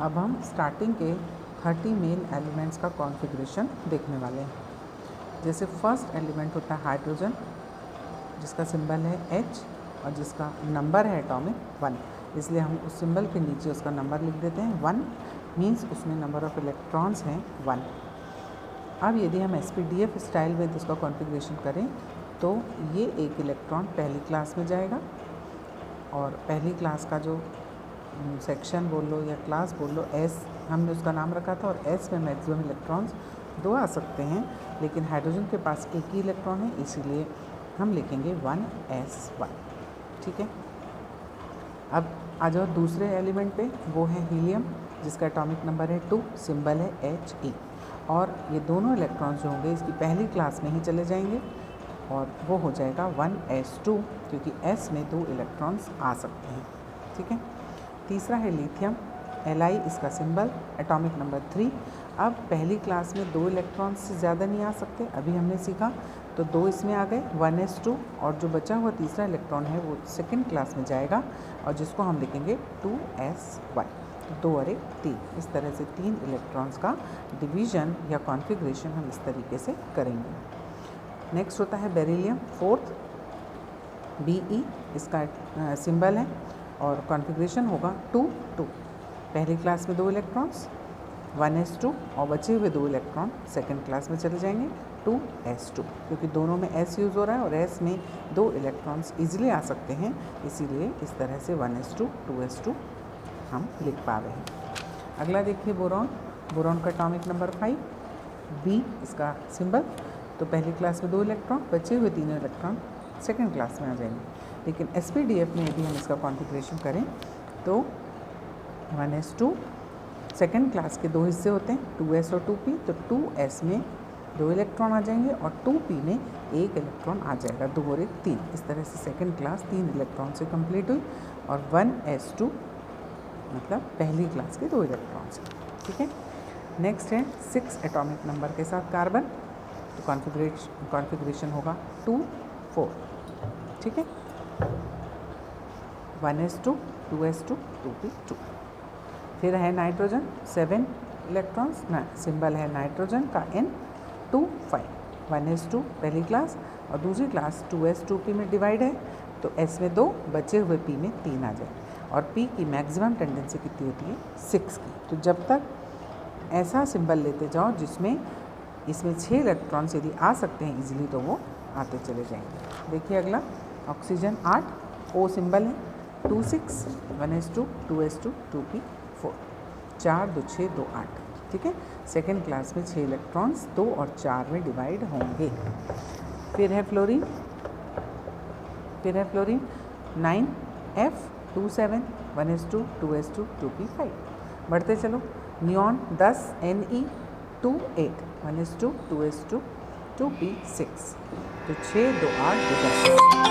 अब हम स्टार्टिंग के 30 मेन एलिमेंट्स का कॉन्फ़िगरेशन देखने वाले हैं। जैसे फर्स्ट एलिमेंट होता है हाइड्रोजन, जिसका सिंबल है H और जिसका नंबर है एटॉमिक 1, इसलिए हम उस सिंबल के नीचे उसका नंबर लिख देते हैं। 1 मीन्स उसमें नंबर ऑफ इलेक्ट्रॉन्स हैं 1। अब यदि हम SPDF स्टाइल में उसका कॉन्फ़िगरेशन करें तो ये एक इलेक्ट्रॉन पहली क्लास में जाएगा और पहली क्लास का जो सेक्शन बोल लो या क्लास बोल लो, S हमने उसका नाम रखा था और S में मैक्सिमम इलेक्ट्रॉन्स 2 आ सकते हैं, लेकिन हाइड्रोजन के पास एक ही इलेक्ट्रॉन है, इसीलिए हम लिखेंगे 1s1। ठीक है। अब आ जाओ दूसरे एलिमेंट पे, वो है हीलियम, जिसका एटॉमिक नंबर है 2, सिंबल है He। और ये दोनों इलेक्ट्रॉन्स जो होंगे इसकी पहली क्लास में ही चले जाएंगे और वो हो जाएगा 1s2, क्योंकि S में 2 इलेक्ट्रॉन्स आ सकते हैं। ठीक है। तीसरा है लिथियम, Li इसका सिंबल, एटॉमिक नंबर 3। अब पहली क्लास में 2 इलेक्ट्रॉन्स से ज़्यादा नहीं आ सकते, अभी हमने सीखा, तो 2 इसमें आ गए 1s2, और जो बचा हुआ तीसरा इलेक्ट्रॉन है वो सेकंड क्लास में जाएगा और जिसको हम लिखेंगे 2s1। तो 2 और 1 3, इस तरह से 3 इलेक्ट्रॉन्स का डिवीज़न या कॉन्फ़िगरेशन हम इस तरीके से करेंगे। नेक्स्ट होता है बेरिलियम, फोर्थ, Be इसका सिंबल है और कॉन्फ़िगरेशन होगा 2-2। पहली क्लास में 2 इलेक्ट्रॉन्स 1s2 और बचे हुए 2 इलेक्ट्रॉन सेकंड क्लास में चले जाएंगे 2s2, क्योंकि दोनों में S यूज़ हो रहा है और S में 2 इलेक्ट्रॉन्स इजीली आ सकते हैं, इसीलिए इस तरह से 1s2 2s2 हम लिख पा रहे हैं। अगला देखिए बोरॉन, बोरॉन का एटॉमिक नंबर 5, B इसका सिंबल। तो पहली क्लास में 2 इलेक्ट्रॉन, बचे हुए 3 इलेक्ट्रॉन सेकंड क्लास में आ जाएंगे, लेकिन SPDF में यदि हम इसका कॉन्फ़िगरेशन करें तो 1s2 सेकंड क्लास के 2 हिस्से होते हैं, 2s और 2p। तो 2s में 2 इलेक्ट्रॉन आ जाएंगे और 2p में 1 इलेक्ट्रॉन आ जाएगा, 2 और 1 3। इस तरह से सेकंड क्लास 3 इलेक्ट्रॉन से कंप्लीट हुई और 1s2 मतलब पहली क्लास के 2 इलेक्ट्रॉन्स। ठीक है। नेक्स्ट है 6 एटॉमिक नंबर के साथ कार्बन, तो कॉन्फ़िगरेशन होगा 2-4। ठीक है। 1s2 2s2 2p2। फिर है नाइट्रोजन, 7 इलेक्ट्रॉन्स, सिंबल है नाइट्रोजन का N, 2-5। 1s2 पहली क्लास और दूसरी क्लास 2s2p में डिवाइड है, तो S में 2, बचे हुए P में 3 आ जाए। और P की मैक्सिमम टेंडेंसी कितनी होती है 6 की। तो जब तक ऐसा सिंबल लेते जाओ जिसमें इसमें 6 इलेक्ट्रॉन्स यदि आ सकते हैं इजीली, तो वो आते चले जाएंगे। देखिए अगला ऑक्सीजन 8, O सिंबल है, 2-6, 1s2 2s2 2p4, 4 2 6 2 8। ठीक है। सेकेंड क्लास में 6 इलेक्ट्रॉन्स 2 और 4 में डिवाइड होंगे। फिर है fluorine, 9f27 1s2 2s2 2p5। बढ़ते चलो, neon 10 Ne28 1s2 2s2 2p6। तो 6 2 8 2 10।